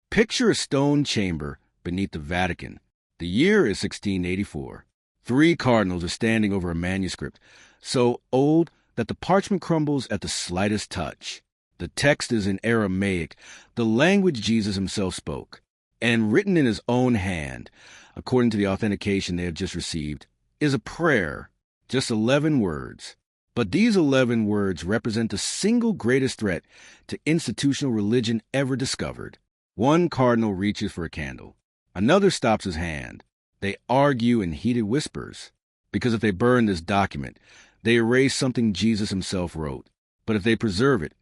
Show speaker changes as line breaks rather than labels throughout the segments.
Picture a stone chamber beneath the Vatican. The year is 1684. 3 cardinals are standing over a manuscript, so old that the parchment crumbles at the slightest touch. The text is in Aramaic, the language Jesus himself spoke, and written in his own hand, according to the authentication they have just received, is a prayer, just 11 words. But these 11 words represent the single greatest threat to institutional religion ever discovered. One cardinal reaches for a candle. Another stops his hand. They argue in heated whispers, because if they burn this document, they erase something Jesus himself wrote. But if they preserve it,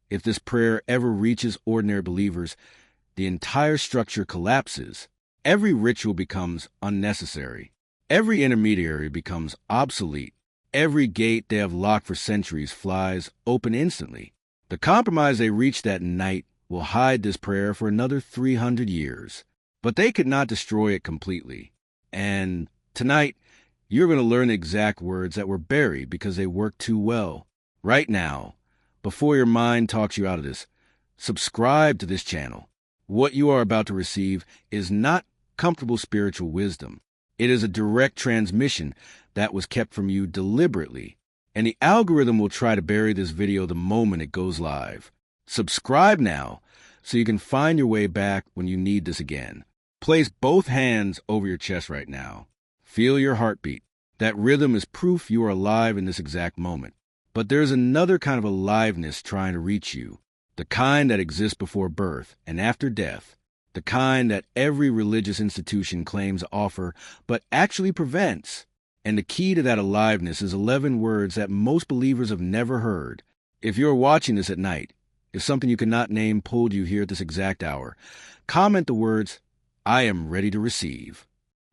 if this prayer ever reaches ordinary believers, the entire structure collapses. Every ritual becomes unnecessary. Every intermediary becomes obsolete. Every gate they have locked for centuries flies open instantly. The compromise they reached that night will hide this prayer for another 300 years. But they could not destroy it completely. And tonight, you're going to learn the exact words that were buried because they worked too well. Right now, before your mind talks you out of this, subscribe to this channel. What you are about to receive is not comfortable spiritual wisdom. It is a direct transmission that was kept from you deliberately, and the algorithm will try to bury this video the moment it goes live. Subscribe now so you can find your way back when you need this again. Place both hands over your chest right now. Feel your heartbeat. That rhythm is proof you are alive in this exact moment. But there's another kind of aliveness trying to reach you, the kind that exists before birth and after death, the kind that every religious institution claims to offer but actually prevents. And the key to that aliveness is 11 words that most believers have never heard. If you're watching this at night, if something you cannot name pulled you here at this exact hour, comment the words, "I am ready to receive."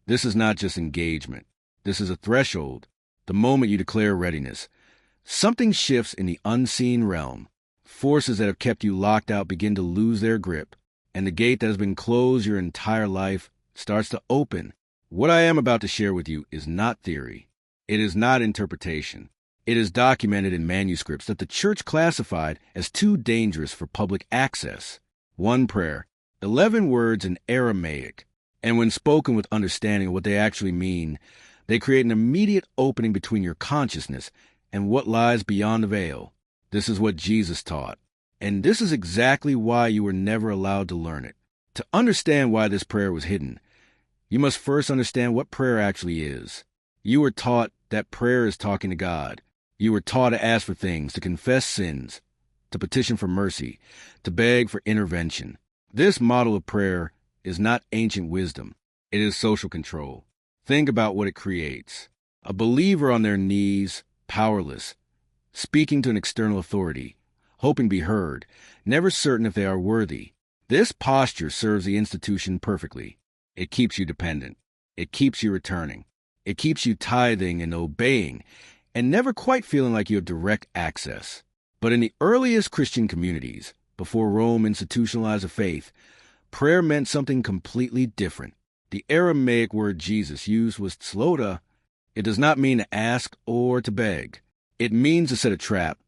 This is not just engagement. This is a threshold, the moment you declare readiness. Something shifts in the unseen realm. Forces that have kept you locked out begin to lose their grip, and the gate that has been closed your entire life starts to open. What I am about to share with you is not theory. It is not interpretation. It is documented in manuscripts that the church classified as too dangerous for public access. One prayer, 11 words in Aramaic, and when spoken with understanding of what they actually mean, they create an immediate opening between your consciousness and what lies beyond the veil. This is what Jesus taught, and this is exactly why you were never allowed to learn it. To understand why this prayer was hidden, you must first understand what prayer actually is. You were taught that prayer is talking to God. You were taught to ask for things, to confess sins, to petition for mercy, to beg for intervention. This model of prayer is not ancient wisdom. It is social control. Think about what it creates. A believer on their knees, powerless, speaking to an external authority, hoping to be heard, never certain if they are worthy. This posture serves the institution perfectly. It keeps you dependent. It keeps you returning. It keeps you tithing and obeying, and never quite feeling like you have direct access. But in the earliest Christian communities, before Rome institutionalized the faith, prayer meant something completely different. The Aramaic word Jesus used was tzloda. It does not mean to ask or to beg. It means to set a trap,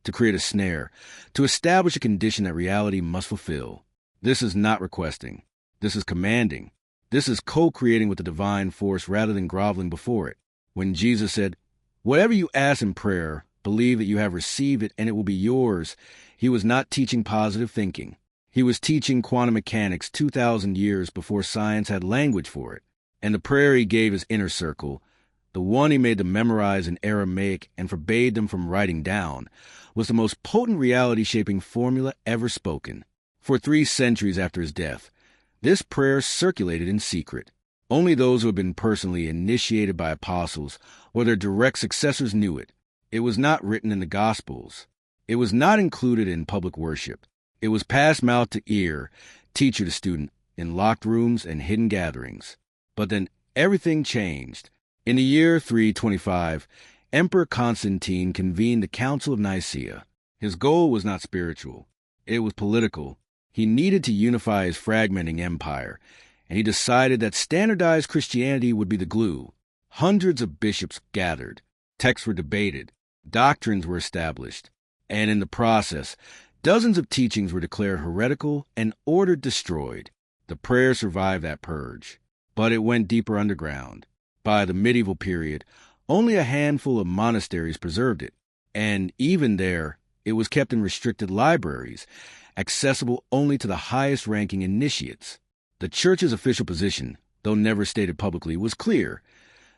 to create a snare, to establish a condition that reality must fulfill. This is not requesting. This is commanding. This is co-creating with the divine force rather than groveling before it. When Jesus said, "Whatever you ask in prayer, believe that you have received it and it will be yours," he was not teaching positive thinking. He was teaching quantum mechanics 2,000 years before science had language for it. And the prayer he gave his inner circle, the one he made them memorize in Aramaic and forbade them from writing down, was the most potent reality-shaping formula ever spoken. For 3 centuries after his death, this prayer circulated in secret. Only those who had been personally initiated by apostles or their direct successors knew it. It was not written in the Gospels. It was not included in public worship. It was passed mouth to ear, teacher to student, in locked rooms and hidden gatherings. But then everything changed. In the year 325, Emperor Constantine convened the Council of Nicaea. His goal was not spiritual. It was political. He needed to unify his fragmenting empire, and he decided that standardized Christianity would be the glue. Hundreds of bishops gathered. Texts were debated. Doctrines were established. And in the process, Dozens of teachings were declared heretical and ordered destroyed. The prayer survived that purge, but it went deeper underground. By the medieval period, only a handful of monasteries preserved it, and even there, it was kept in restricted libraries, accessible only to the highest-ranking initiates. The Church's official position, though never stated publicly, was clear.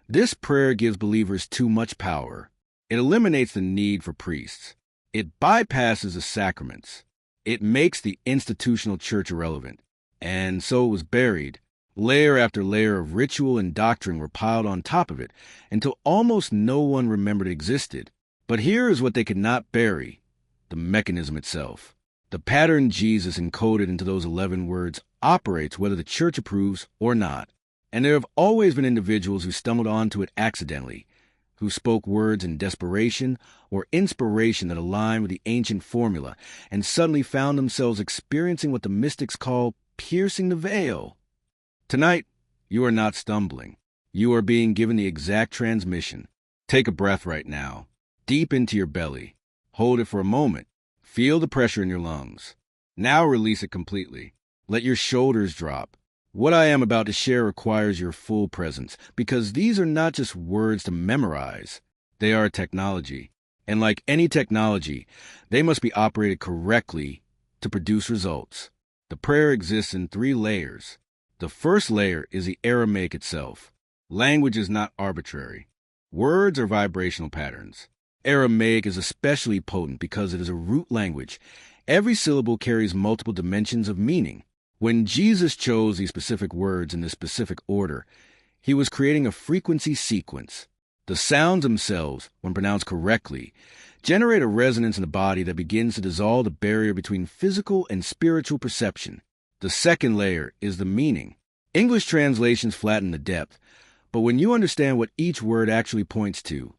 This prayer gives believers too much power. It eliminates the need for priests. It bypasses the sacraments. It makes the institutional church irrelevant. And so it was buried. Layer after layer of ritual and doctrine were piled on top of it until almost no one remembered it existed. But here is what they could not bury: the mechanism itself. The pattern Jesus encoded into those 11 words operates whether the church approves or not. And there have always been individuals who stumbled onto it accidentally, who spoke words in desperation or inspiration that aligned with the ancient formula, and suddenly found themselves experiencing what the mystics call piercing the veil. Tonight, you are not stumbling. You are being given the exact transmission. Take a breath right now, deep into your belly. Hold it for a moment. Feel the pressure in your lungs. Now release it completely. Let your shoulders drop. What I am about to share requires your full presence, because these are not just words to memorize. They are technology. And like any technology, they must be operated correctly to produce results. The prayer exists in 3 layers. The first layer is the Aramaic itself. Language is not arbitrary. Words are vibrational patterns. Aramaic is especially potent because it is a root language. Every syllable carries multiple dimensions of meaning. When Jesus chose these specific words in this specific order, he was creating a frequency sequence. The sounds themselves, when pronounced correctly, generate a resonance in the body that begins to dissolve the barrier between physical and spiritual perception. The second layer is the meaning. English translations flatten the depth, but when you understand what each word actually points to,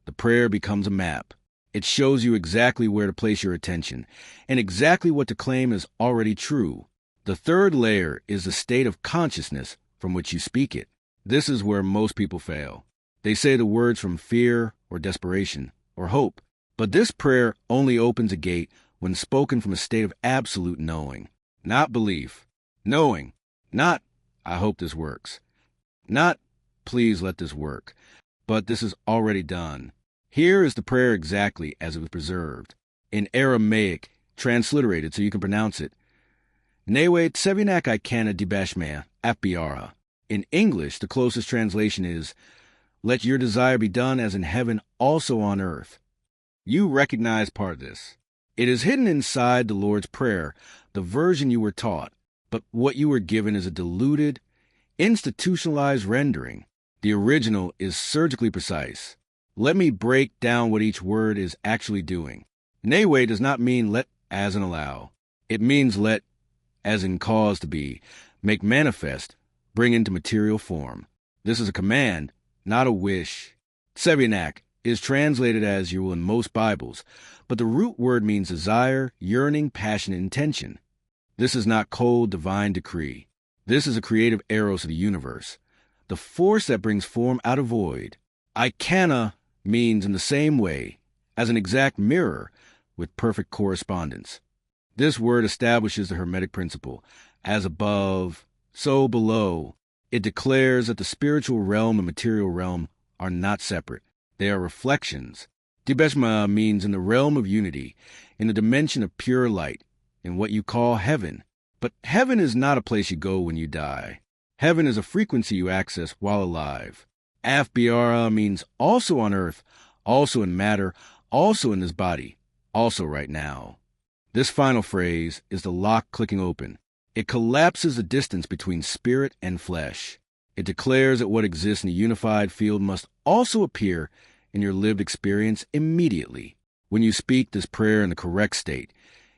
the prayer becomes a map. It shows you exactly where to place your attention and exactly what to claim is already true. The third layer is the state of consciousness from which you speak it. This is where most people fail. They say the words from fear or desperation or hope, but this prayer only opens a gate when spoken from a state of absolute knowing, not belief. Knowing, not, I hope this works, not, please let this work, but this is already done. Here is the prayer exactly as it was preserved. In Aramaic, transliterated so you can pronounce it. Newe tsevinak ikana dibashmea afbiara. In English, the closest translation is, let your desire be done as in heaven, also on earth. You recognize part of this. It is hidden inside the Lord's Prayer, the version you were taught, but what you were given is a diluted, institutionalized rendering. The original is surgically precise. Let me break down what each word is actually doing. Newe does not mean let as in allow. It means let as in cause to be, make manifest, bring into material form. This is a command, not a wish. Tsevinak is translated as you will in most Bibles, but the root word means desire, yearning, passion, and intention. This is not cold divine decree. This is a creative eros of the universe, the force that brings form out of void. Ikana means in the same way as an exact mirror with perfect correspondence. This word establishes the Hermetic principle. As above, so below. It declares that the spiritual realm and material realm are not separate. They are reflections. Dibeshma means in the realm of unity, in the dimension of pure light, in what you call heaven. But heaven is not a place you go when you die. Heaven is a frequency you access while alive. Afbiara means also on earth, also in matter, also in this body, also right now. This final phrase is the lock clicking open. It collapses the distance between spirit and flesh. It declares that what exists in a unified field must also appear in your lived experience immediately. When you speak this prayer in the correct state,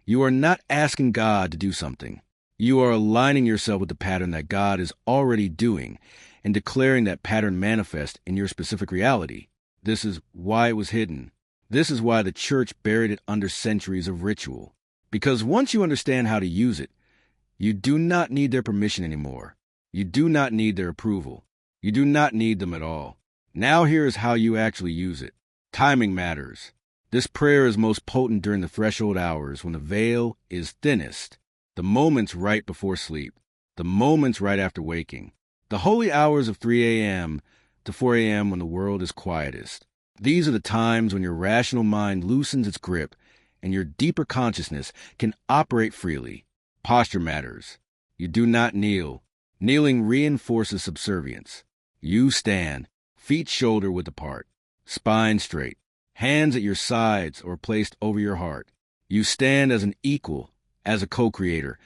you are not asking God to do something. You are aligning yourself with the pattern that God is already doing and declaring that pattern manifest in your specific reality. This is why it was hidden. This is why the church buried it under centuries of ritual. Because once you understand how to use it, you do not need their permission anymore. You do not need their approval. You do not need them at all. Now here is how you actually use it. Timing matters. This prayer is most potent during the threshold hours when the veil is thinnest, the moments right before sleep, the moments right after waking, the holy hours of 3 a.m. to 4 a.m. when the world is quietest. These are the times when your rational mind loosens its grip and your deeper consciousness can operate freely. Posture matters. You do not kneel. Kneeling reinforces subservience. You stand, feet shoulder width apart, spine straight, hands at your sides or placed over your heart. You stand as an equal, as a co-creator,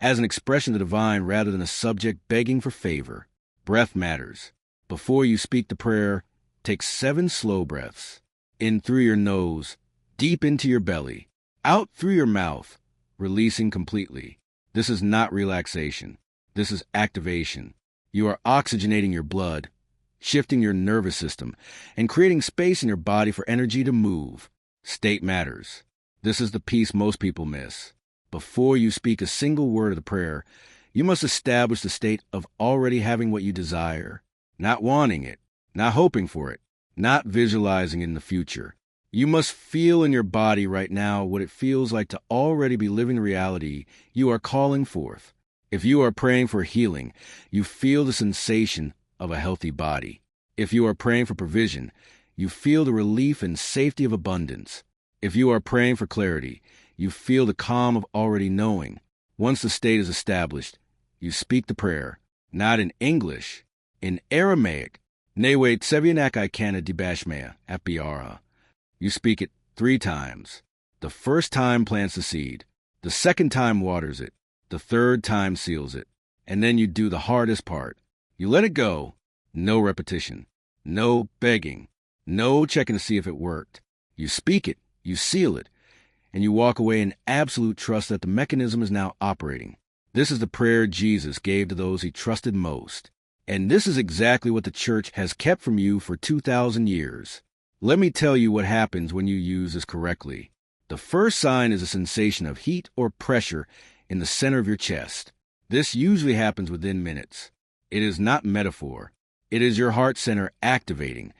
as an expression of the divine rather than a subject begging for favor. Breath matters. Before you speak the prayer, take 7 slow breaths. In through your nose, deep into your belly, out through your mouth, releasing completely. This is not relaxation. This is activation. You are oxygenating your blood, shifting your nervous system, and creating space in your body for energy to move. State matters. This is the piece most people miss. Before you speak a single word of the prayer, you must establish the state of already having what you desire, not wanting it, not hoping for it, not visualizing in the future. You must feel in your body right now what it feels like to already be living the reality you are calling forth. If you are praying for healing, you feel the sensation of a healthy body. If you are praying for provision, you feel the relief and safety of abundance. If you are praying for clarity, you feel the calm of already knowing. Once the state is established, you speak the prayer, not in English, in Aramaic, Newe Tsevianak Ikana Dibashmea Apiara. You speak it 3 times. The first time plants the seed. The second time waters it. The third time seals it. And then you do the hardest part. You let it go. No repetition. No begging. No checking to see if it worked. You speak it. You seal it. And you walk away in absolute trust that the mechanism is now operating. This is the prayer Jesus gave to those he trusted most. And this is exactly what the church has kept from you for 2,000 years. Let me tell you what happens when you use this correctly. The first sign is a sensation of heat or pressure in the center of your chest. This usually happens within minutes. It is not metaphor. It is your heart center activating,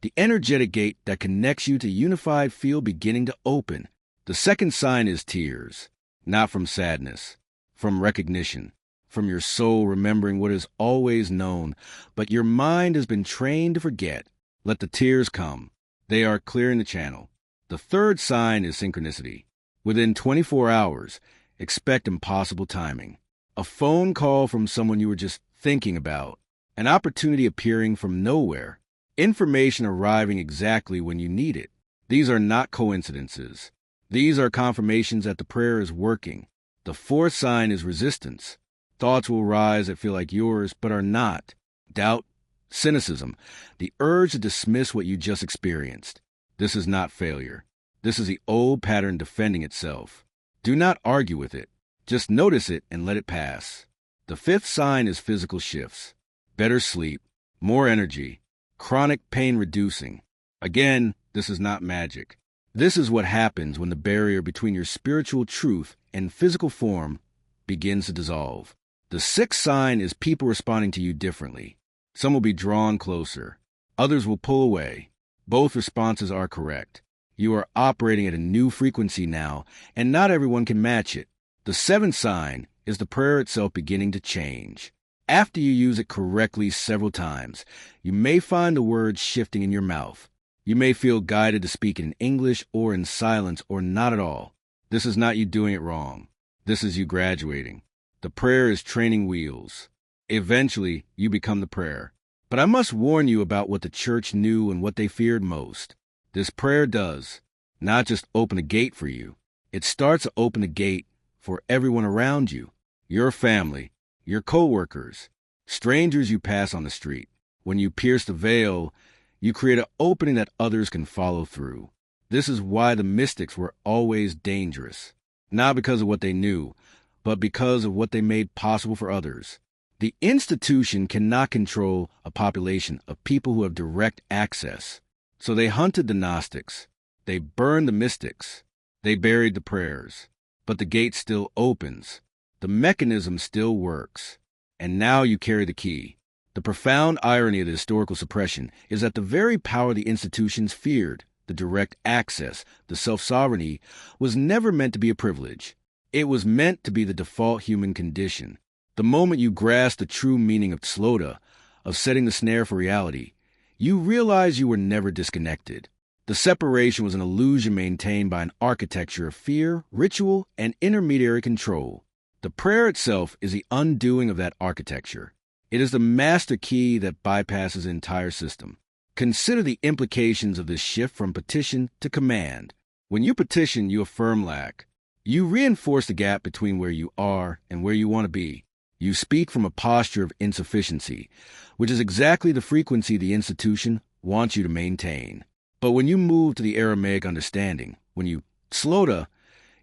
the energetic gate that connects you to unified field beginning to open. The second sign is tears, not from sadness, from recognition, from your soul remembering what is always known, but your mind has been trained to forget. Let the tears come. They are clearing the channel. The third sign is synchronicity. Within 24 hours, expect impossible timing. A phone call from someone you were just thinking about. An opportunity appearing from nowhere. Information arriving exactly when you need it. These are not coincidences. These are confirmations that the prayer is working. The fourth sign is resistance. Thoughts will rise that feel like yours, but are not. Doubt, cynicism, the urge to dismiss what you just experienced. This is not failure. This is the old pattern defending itself. Do not argue with it. Just notice it and let it pass. The fifth sign is physical shifts. Better sleep, more energy, chronic pain reducing. Again, this is not magic. This is what happens when the barrier between your spiritual truth and physical form begins to dissolve. The sixth sign is people responding to you differently. Some will be drawn closer. Others will pull away. Both responses are correct. You are operating at a new frequency now, and not everyone can match it. The seventh sign is the prayer itself beginning to change. After you use it correctly several times, you may find the words shifting in your mouth. You may feel guided to speak in English or in silence or not at all. This is not you doing it wrong. This is you graduating. The prayer is training wheels. Eventually, you become the prayer. But I must warn you about what the church knew and what they feared most. This prayer does not just open a gate for you. It starts to open a gate for everyone around you, your family, your co-workers, strangers you pass on the street. When you pierce the veil, you create an opening that others can follow through. This is why the mystics were always dangerous, not because of what they knew, but because of what they made possible for others. The institution cannot control a population of people who have direct access. So they hunted the Gnostics. They burned the mystics. They buried the prayers. But the gate still opens. The mechanism still works. And now you carry the key. The profound irony of the historical suppression is that the very power the institutions feared, the direct access, the self-sovereignty, was never meant to be a privilege. It was meant to be the default human condition. The moment you grasp the true meaning of tzlota, of setting the snare for reality, you realize you were never disconnected. The separation was an illusion maintained by an architecture of fear, ritual, and intermediary control. The prayer itself is the undoing of that architecture. It is the master key that bypasses the entire system. Consider the implications of this shift from petition to command. When you petition, you affirm lack. You reinforce the gap between where you are and where you want to be. You speak from a posture of insufficiency, which is exactly the frequency the institution wants you to maintain. But when you move to the Aramaic understanding, when you tzlota,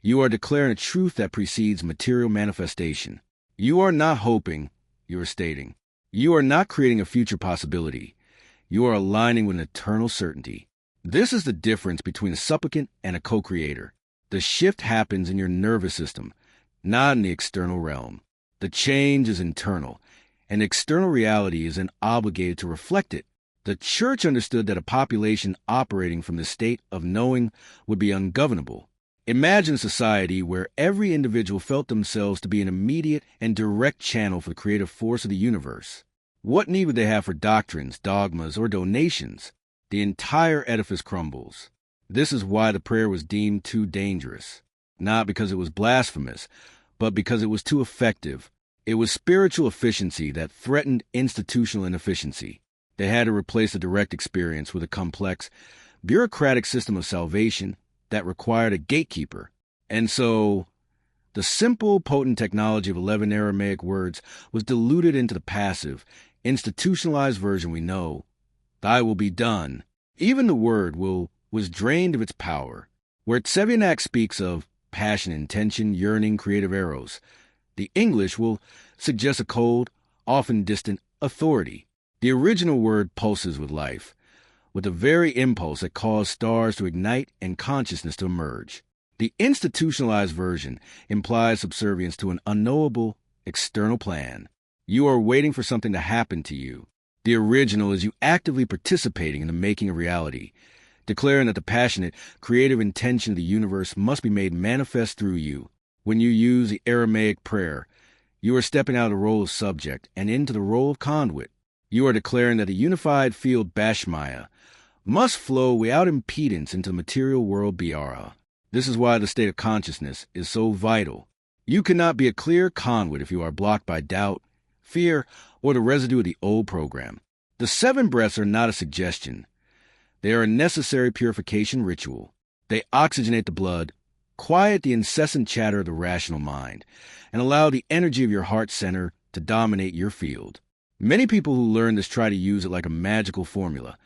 you are declaring a truth that precedes material manifestation. You are not hoping, you are stating. You are not creating a future possibility. You are aligning with an eternal certainty. This is the difference between a supplicant and a co-creator. The shift happens in your nervous system, not in the external realm. The change is internal, and external reality is then obligated to reflect it. The church understood that a population operating from the state of knowing would be ungovernable. Imagine a society where every individual felt themselves to be an immediate and direct channel for the creative force of the universe. What need would they have for doctrines, dogmas, or donations? The entire edifice crumbles. This is why the prayer was deemed too dangerous. Not because it was blasphemous, but because it was too effective. It was spiritual efficiency that threatened institutional inefficiency. They had to replace a direct experience with a complex, bureaucratic system of salvation that required a gatekeeper. And so, the simple, potent technology of 11 Aramaic words was diluted into the passive, institutionalized version we know. Thy will be done. Even the word will was drained of its power. Where Tsevianak speaks of passion, intention, yearning, creative arrows, the English will suggest a cold, often distant authority. The original word pulses with life, with the very impulse that caused stars to ignite and consciousness to emerge. The institutionalized version implies subservience to an unknowable external plan. You are waiting for something to happen to you. The original is you actively participating in the making of reality, declaring that the passionate, creative intention of the universe must be made manifest through you. When you use the Aramaic prayer, you are stepping out of the role of subject and into the role of conduit. You are declaring that the unified field Bashmaya must flow without impedance into the material world Biara. This is why the state of consciousness is so vital. You cannot be a clear conduit if you are blocked by doubt, fear, or the residue of the old program. The 7 breaths are not a suggestion. They are a necessary purification ritual. They oxygenate the blood, quiet the incessant chatter of the rational mind, and allow the energy of your heart center to dominate your field. Many people who learn this try to use it like a magical formula,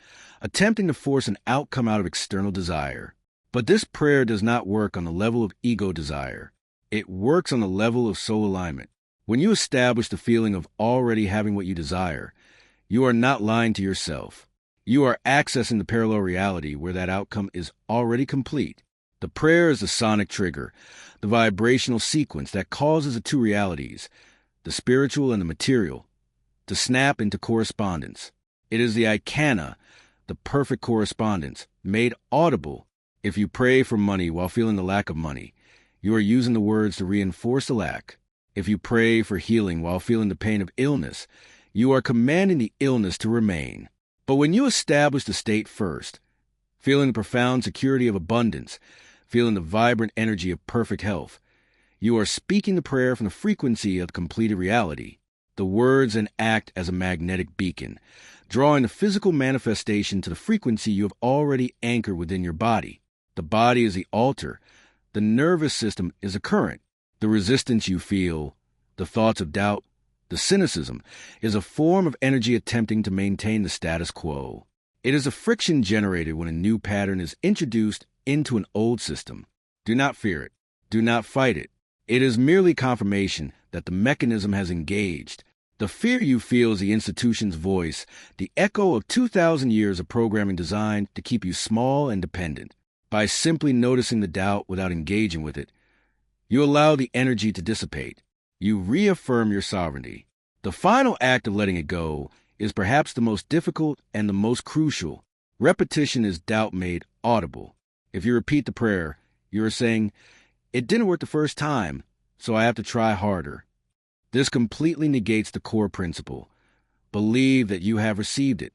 attempting to force an outcome out of external desire. But this prayer does not work on the level of ego desire. It works on the level of soul alignment. When you establish the feeling of already having what you desire, you are not lying to yourself. You are accessing the parallel reality where that outcome is already complete. The prayer is the sonic trigger, the vibrational sequence that causes the two realities, the spiritual and the material, to snap into correspondence. It is the ikana, the perfect correspondence, made audible. If you pray for money while feeling the lack of money, you are using the words to reinforce the lack. If you pray for healing while feeling the pain of illness, you are commanding the illness to remain. But when you establish the state first, feeling the profound security of abundance, feeling the vibrant energy of perfect health, you are speaking the prayer from the frequency of the completed reality. The words then act as a magnetic beacon, drawing the physical manifestation to the frequency you have already anchored within your body. The body is the altar. The nervous system is a current. The resistance you feel, the thoughts of doubt, the cynicism, is a form of energy attempting to maintain the status quo. It is a friction generated when a new pattern is introduced into an old system. Do not fear it. Do not fight it. It is merely confirmation that the mechanism has engaged. The fear you feel is the institution's voice, the echo of 2,000 years of programming designed to keep you small and dependent. By simply noticing the doubt without engaging with it, you allow the energy to dissipate. You reaffirm your sovereignty. The final act of letting it go is perhaps the most difficult and the most crucial. Repetition is doubt made audible. If you repeat the prayer, you are saying, "It didn't work the first time, so I have to try harder." This completely negates the core principle. Believe that you have received it.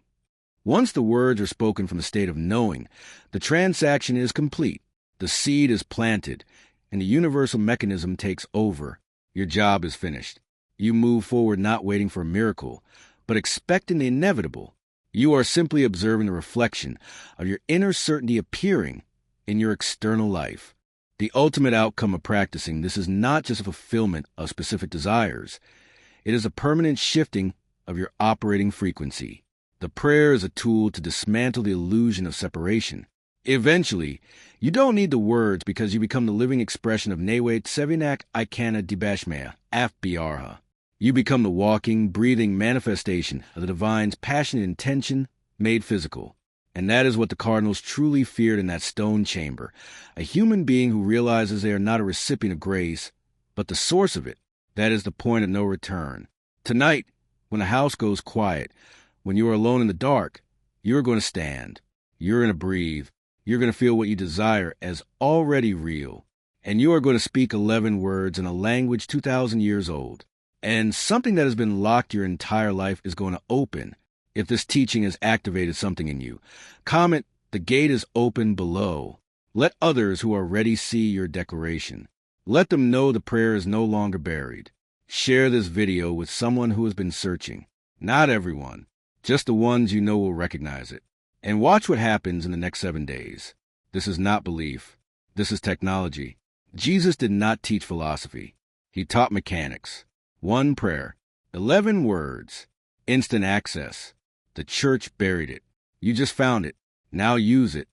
Once the words are spoken from a state of knowing, the transaction is complete, the seed is planted, and the universal mechanism takes over. Your job is finished. You move forward not waiting for a miracle, but expecting the inevitable. You are simply observing the reflection of your inner certainty appearing in your external life. The ultimate outcome of practicing this is not just a fulfillment of specific desires. It is a permanent shifting of your operating frequency. The prayer is a tool to dismantle the illusion of separation. Eventually, you don't need the words because you become the living expression of Newe Tsevinak Ikana Dibashmea, Afbiarha. You become the walking, breathing manifestation of the divine's passionate intention made physical. And that is what the cardinals truly feared in that stone chamber, a human being who realizes they are not a recipient of grace, but the source of it. That is the point of no return. Tonight, when the house goes quiet, when you are alone in the dark, you are going to stand. You're going to breathe. You're going to feel what you desire as already real. And you are going to speak 11 words in a language 2,000 years old. And something that has been locked your entire life is going to open if this teaching has activated something in you. Comment, "The gate is open," below. Let others who are ready see your declaration. Let them know the prayer is no longer buried. Share this video with someone who has been searching. Not everyone, just the ones you know will recognize it. And watch what happens in the next 7 days. This is not belief. This is technology. Jesus did not teach philosophy. He taught mechanics. 1 prayer, 11 words, instant access. The church buried it. You just found it. Now use it.